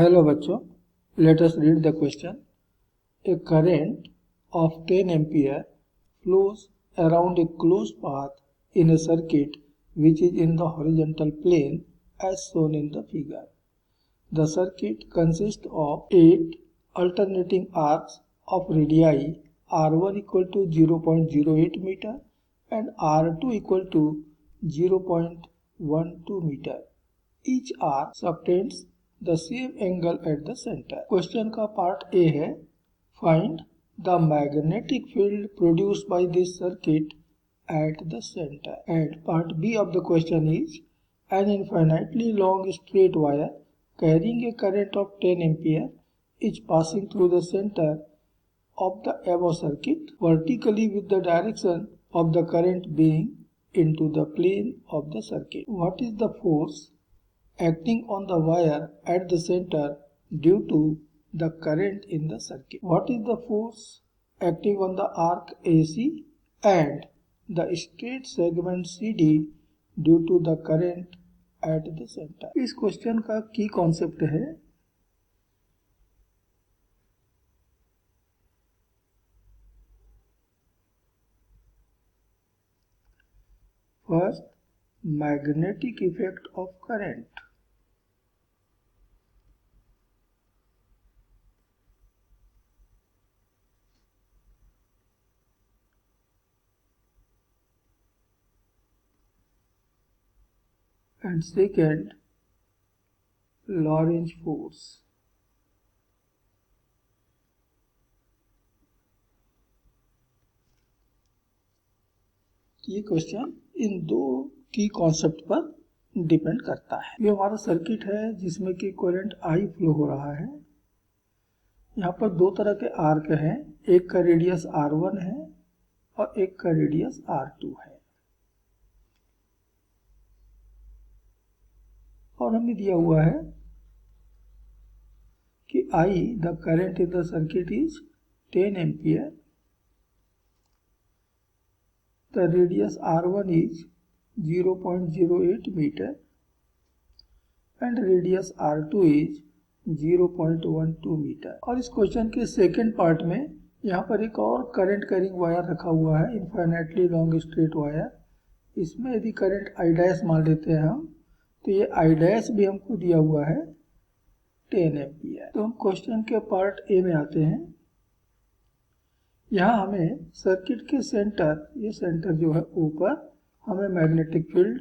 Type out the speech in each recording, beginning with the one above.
Hello बच्चों, let us read the question. A current of 10 ampere flows around a closed path in a circuit which is in the horizontal plane as shown in the figure. The circuit consists of 8 alternating arcs of radii R1 equal to 0.08 meter and R2 equal to 0.12 meter. Each arc subtends the same angle at the center. Question का part A है, find the magnetic field produced by this circuit at the center. And part B of the question is, an infinitely long straight wire carrying a current of 10 ampere is passing through the center of the above circuit vertically with the direction of the current being into the plane of the circuit. What is the force acting on the wire at the center due to the current in the circuit? What is the force acting on the arc AC and the straight segment CD due to the current at the center? इस question का की concept है first, magnetic effect of current. And second, Lorentz force. ये question in दो की concept पर depend करता है. ये हमारा सर्किट है जिसमें कि करंट आई फ्लो हो रहा है. यहाँ पर दो तरह के आर्क हैं, एक का रेडियस R1 है और एक का रेडियस R2 है. और हमें दिया हुआ है कि I, the current in the circuit is 10 ampere. The radius R1 is 0.08 meter and radius R2 is 0.12 meter. और इस क्वेश्चन के सेकेंड पार्ट में यहाँ पर एक और करंट कैरिंग वायर रखा हुआ है, इनफाइनाइटली लॉन्ग स्ट्रेट वायर. इसमें यदि करंट आई डैश मान लेते हैं हम, तो ये आई डैश भी हमको दिया हुआ है 10 एम्पियर. तो हम क्वेश्चन के पार्ट ए में आते हैं. यहाँ हमें सर्किट के सेंटर, ये सेंटर जो है ऊपर, हमें मैग्नेटिक फील्ड,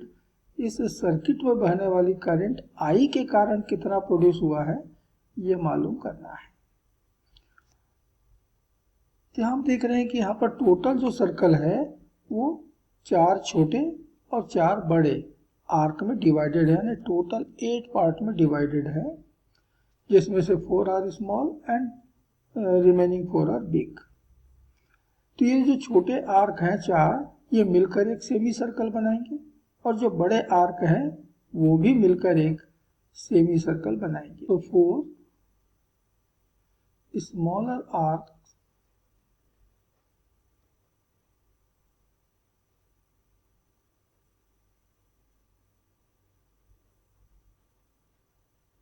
इस सर्किट में बहने वाली करंट आई के कारण कितना प्रोड्यूस हुआ है ये मालूम करना है. तो हम देख रहे हैं कि यहाँ पर टोटल जो सर्कल है वो 4 छोटे और 4 बड़े आर्क में डिवाइडेड है, यानी टोटल 8 पार्ट में डिवाइडेड है, जिसमें से 4 are small and remaining 4 are big. तो ये जो छोटे आर्क हैं 4, ये मिलकर एक सेमी सर्कल बनाएंगे और जो बड़े आर्क हैं वो भी मिलकर एक सेमी सर्कल बनाएंगे. तो 4 smaller arc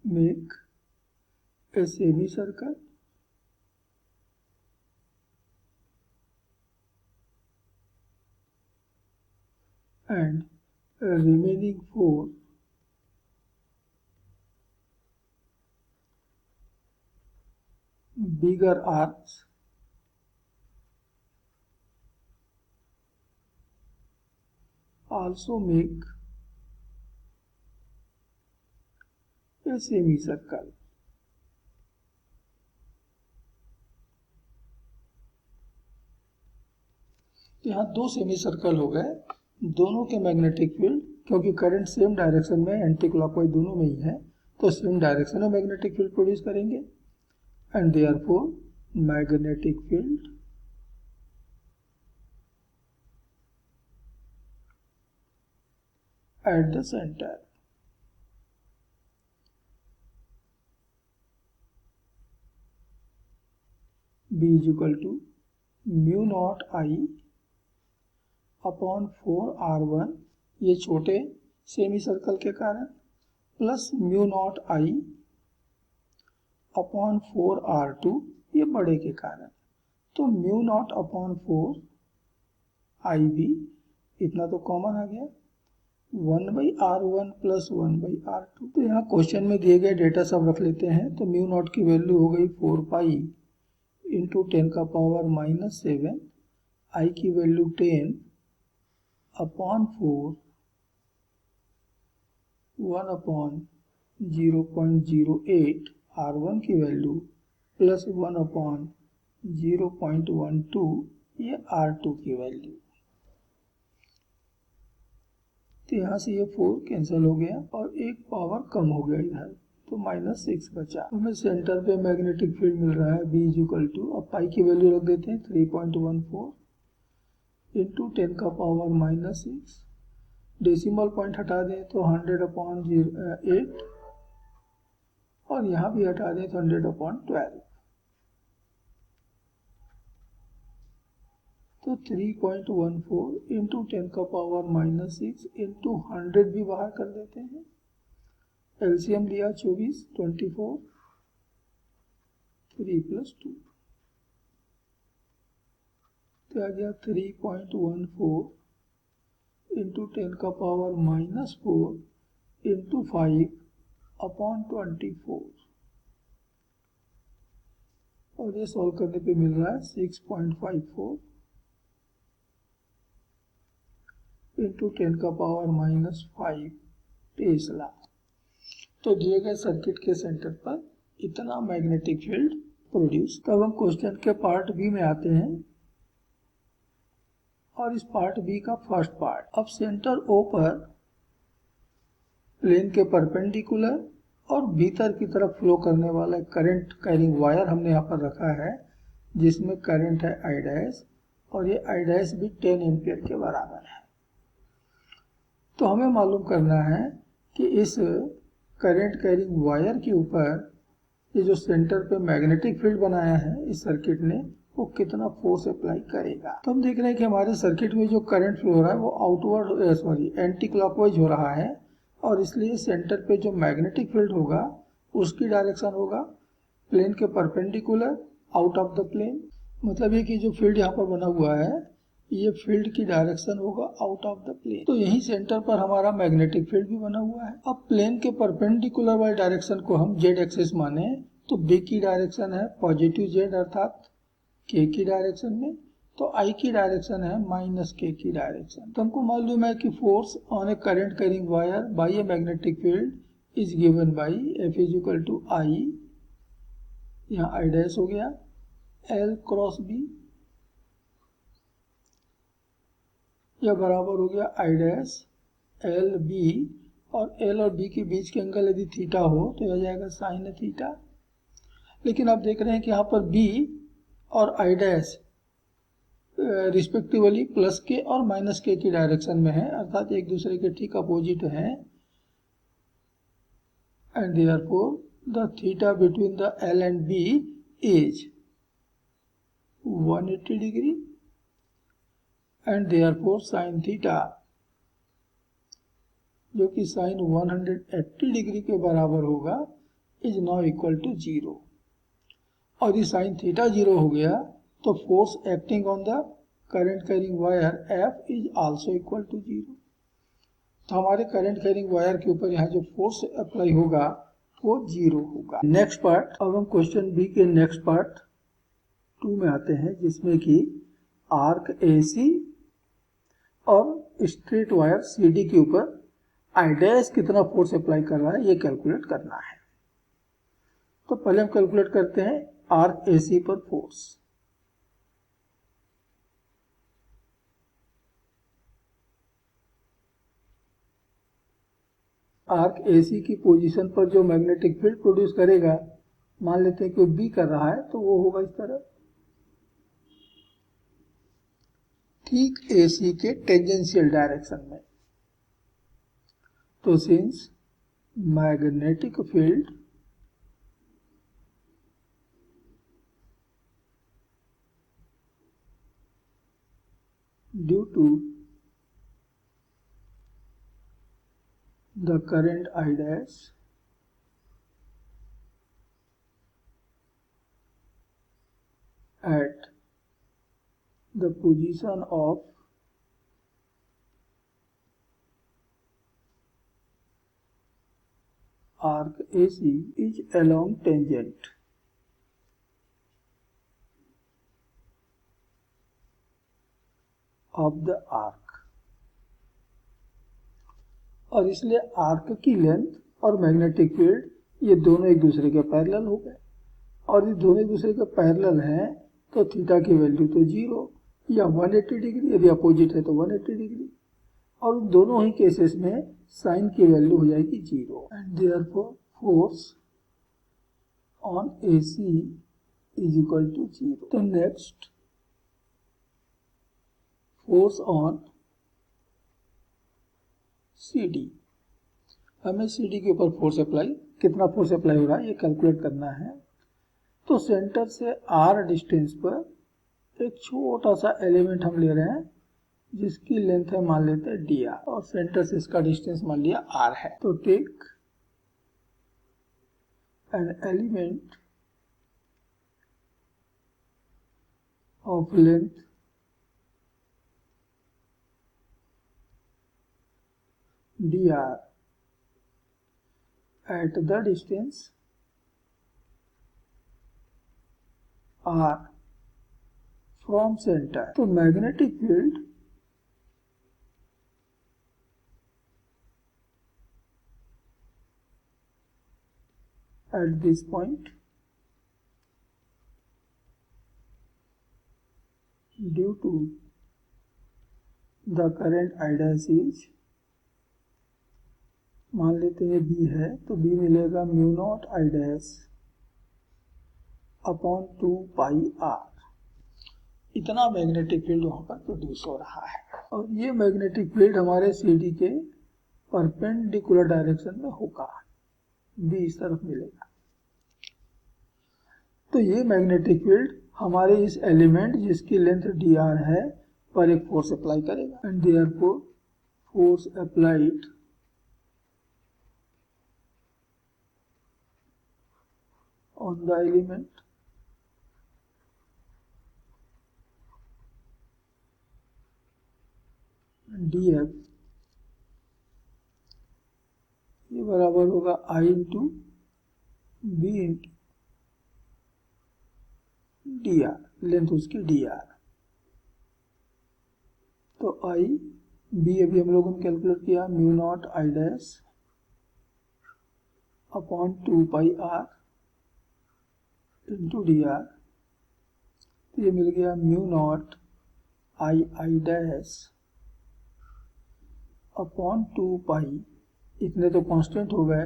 make a semicircle and remaining 4 bigger arcs also make a semicircle. यहाँ 2 सेमी सर्कल हो गए, दोनों के मैग्नेटिक फील्ड, क्योंकि करंट सेम डायरेक्शन में, एंटी क्लॉकवाइज दोनों में ही है, तो सेम डायरेक्शन में मैग्नेटिक फील्ड प्रोड्यूस करेंगे. And therefore magnetic field at the center B is equal to mu naught I upon 4R1, ये छोटे सेमी सर्कल के कारण, plus mu not I upon 4R2, ये बड़े के कारण, तो म्यू नॉट अपॉन 4IB, इतना तो कॉमन आ गया, 1/R1 प्लस 1/R2। तो यहाँ क्वेश्चन में दिए गए डेटा सब रख लेते हैं। तो म्यू नॉट की वैल्यू हो गई 4 पाई इंटू 10 का पावर -7, आई की वैल्यू 10 अपॉन 4, 1 अपॉन 0.08, R1 की वैल्यू प्लस 1 अपॉन 0.12, ये R2 की वैल्यू। तो यहाँ से ये 4 कैंसिल हो गया और एक पावर कम हो गया इधर, तो -6 बचा। हमें सेंटर पे मैग्नेटिक फील्ड मिल रहा है B इक्वल टू, अब पाई की वैल्यू रख देते हैं 3.14 इंटू 10 का पावर -6, डेसिमल पॉइंट हटा दें तो 100/8, और यहाँ भी हटा दें तो 100/12, तो 3.14 इंटू 10 का पावर -6 इंटू 100 भी बाहर कर देते हैं। एलसीएम लिया 24, 24, 3 + 2, तो आ गया 3.14 इंटू 10 का पावर -4 इंटू 5/24, और ये सॉल्व करने पे मिल रहा है 6.54 इंटू 10 का पावर -5 टेस्ला। तो दिए गए सर्किट के सेंटर पर इतना मैग्नेटिक फील्ड प्रोड्यूस। तब हम क्वेश्चन के पार्ट बी में आते हैं, और इस पार्ट बी का फर्स्ट पार्ट, अब सेंटर ओ पर प्लेन के परपेंडिकुलर और भीतर की तरफ फ्लो करने वाला करंट कैरिंग वायर हमने यहाँ पर रखा है, जिसमें करंट है I डैश, और ये I डैश भी 10 एम्पियर के बराबर है। तो हमें मालूम करना है कि इस करंट कैरिंग वायर के ऊपर ये जो सेंटर पे मैग्नेटिक फील्ड बनाया है इस सर्किट ने, वो कितना फोर्स अप्लाई करेगा। तो हम देख रहे हैं कि हमारे सर्किट में जो करंट फ्लो हो रहा है वो आउटवर्ड एंटी क्लॉकवाइज हो रहा है, और इसलिए सेंटर पे जो मैग्नेटिक फील्ड होगा उसकी डायरेक्शन होगा प्लेन के perpendicular, out of the plane. मतलब ये कि जो फील्ड यहाँ पर बना हुआ है, ये फील्ड की डायरेक्शन होगा आउट ऑफ द प्लेन। तो यही सेंटर पर हमारा मैग्नेटिक फील्ड भी बना हुआ है। अब प्लेन के परपेंडिकुलर वाली डायरेक्शन को हम जेड एक्सिस माने, तो बी की डायरेक्शन है पॉजिटिव जेड अर्थात के की डायरेक्शन में, तो आई की डायरेक्शन है -k की डायरेक्शन। तो हमको मालूम है कि force on a current carrying wire by a magnetic field is given by F equal to I, यहाँ I डैश हो गया, L क्रॉस B, यह बराबर हो गया I डैश L B, और L और B के बीच के एंगल यदि थीटा हो तो यह जाएगा साइन थीटा। लेकिन आप देख रहे हैं कि यहाँ पर B और I डैश रिस्पेक्टिवली +k और -k की डायरेक्शन में है, अर्थात एक दूसरे के ठीक अपोजिट है, and therefore the theta between the L and B is 180 degree, and therefore sine theta, जो कि साइन 180 डिग्री के बराबर होगा, इज नाउ इक्वल टू 0। और ये साइन थीटा 0 हो गया तो force acting on the current carrying wire F is also equal to 0। तो हमारे करंट कैरिंग वायर के ऊपर यहाँ जो फोर्स अप्लाई होगा वो 0 होगा। नेक्स्ट पार्ट, अब हम क्वेश्चन बी के नेक्स्ट पार्ट 2 में आते हैं, जिसमें कि आर्क AC और स्ट्रेट वायर CD के ऊपर I डैश कितना फोर्स अप्लाई कर रहा है ये कैलकुलेट करना है। तो पहले हम कैलकुलेट करते हैं आर्क AC पर फोर्स। आर्क AC की पोजीशन पर जो मैग्नेटिक फील्ड प्रोड्यूस करेगा, मान लेते हैं कि वो B कर रहा है, तो वो होगा इस तरह, ठीक AC के टेंजेंशियल डायरेक्शन में। तो since magnetic field due to the current I dash at the position of arc AC is along tangent of the arc। और इसलिए आर्क की लेंथ और मैग्नेटिक फील्ड ये दोनों एक दूसरे के पैरेलल हो गए, और ये दोनों एक दूसरे के पैरेलल हैं तो थीटा की वैल्यू तो 0 या 180 डिग्री, यदि अपोजिट है तो 180 डिग्री, और दोनों ही केसेस में साइन की वैल्यू हो जाएगी 0 and therefore force on AC is equal to 0। तो नेक्स्ट फोर्स ऑन CD, हमें CD के ऊपर फोर्स अप्लाई, कितना फोर्स अप्लाई हो रहा है ये कैलकुलेट करना है। तो सेंटर से R डिस्टेंस पर एक छोटा सा एलिमेंट हम ले रहे हैं जिसकी लेंथ है मान लेते हैं dr, और सेंटर से इसका डिस्टेंस मान लिया r है। तो take an element of length dr at the distance r from center। तो magnetic field at this point due to the current I dash is, मान लेते हैं B है तो B मिलेगा mu naught I dash upon 2 pi R। इतना magnetic field वहां पर प्रोड्यूस हो रहा है, और ये मैग्नेटिक फील्ड हमारे CD के परपेंडिकुलर डायरेक्शन में होगा, B इस तरफ मिलेगा। तो ये मैग्नेटिक फील्ड हमारे इस एलिमेंट जिसकी लेंथ dr है पर एक फोर्स अप्लाई करेगा, and therefore force applied on the element df ये बराबर होगा I into B into dr, length उसकी dr। तो I B अभी हम लोगों ने कैलकुलेट किया mu naught I dash upon 2 pi R into dr। तो ये मिल गया mu naught I dash upon 2 पाई, इतने तो कांस्टेंट हो गए,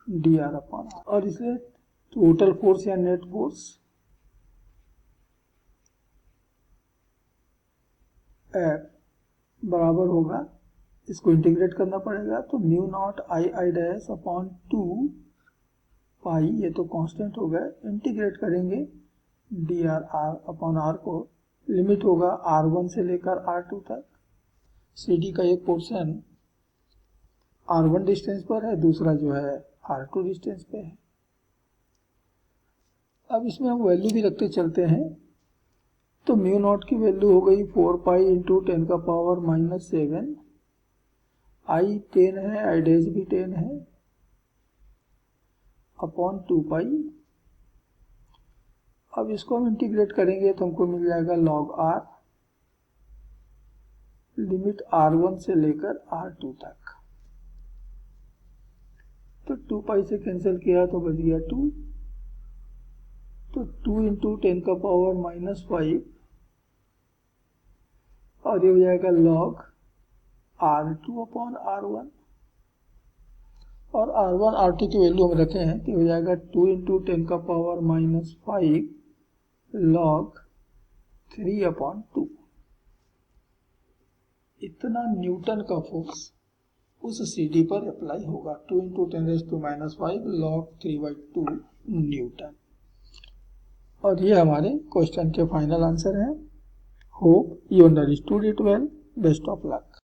dr अपॉन r। और इसलिए टोटल फोर्स या नेट फोर्स F बराबर होगा, इसको इंटीग्रेट करना पड़ेगा, तो mu naught I dash upon 2 पाई, ये तो कांस्टेंट हो गए, इंटीग्रेट करेंगे dr r अपॉन r को, लिमिट होगा r1 से लेकर r2 तक। CD का एक पोर्शन r1 डिस्टेंस पर है, दूसरा जो है r2 डिस्टेंस पे है। अब इसमें हम वैल्यू भी रखते चलते हैं, तो म्यू नॉट की वैल्यू हो गई 4 पाई इंटू 10 का पावर -7, I 10 है, I डैश भी 10 है, अपॉन 2 पाई। अब इसको हम इंटीग्रेट करेंगे तो हमको मिल जाएगा log r, लिमिट r1 से लेकर r2 तक। तो 2 पाई से कैंसिल किया तो बच गया 2, तो 2 इंटू 10 का पावर -5, और ये हो जाएगा log r2 अपॉन r1, और r1 r2 की वैल्यू हम रखे हैं कि हो जाएगा 2 इंटू 10 का पावर -5 log 3 अपॉन 2। इतना न्यूटन का फोर्स उस CD पर अप्लाई होगा, 2 इंटू 10⁻⁵ log 3/2 न्यूटन। और ये हमारे क्वेश्चन के फाइनल आंसर हैं। Hope you understood it well. Best of luck.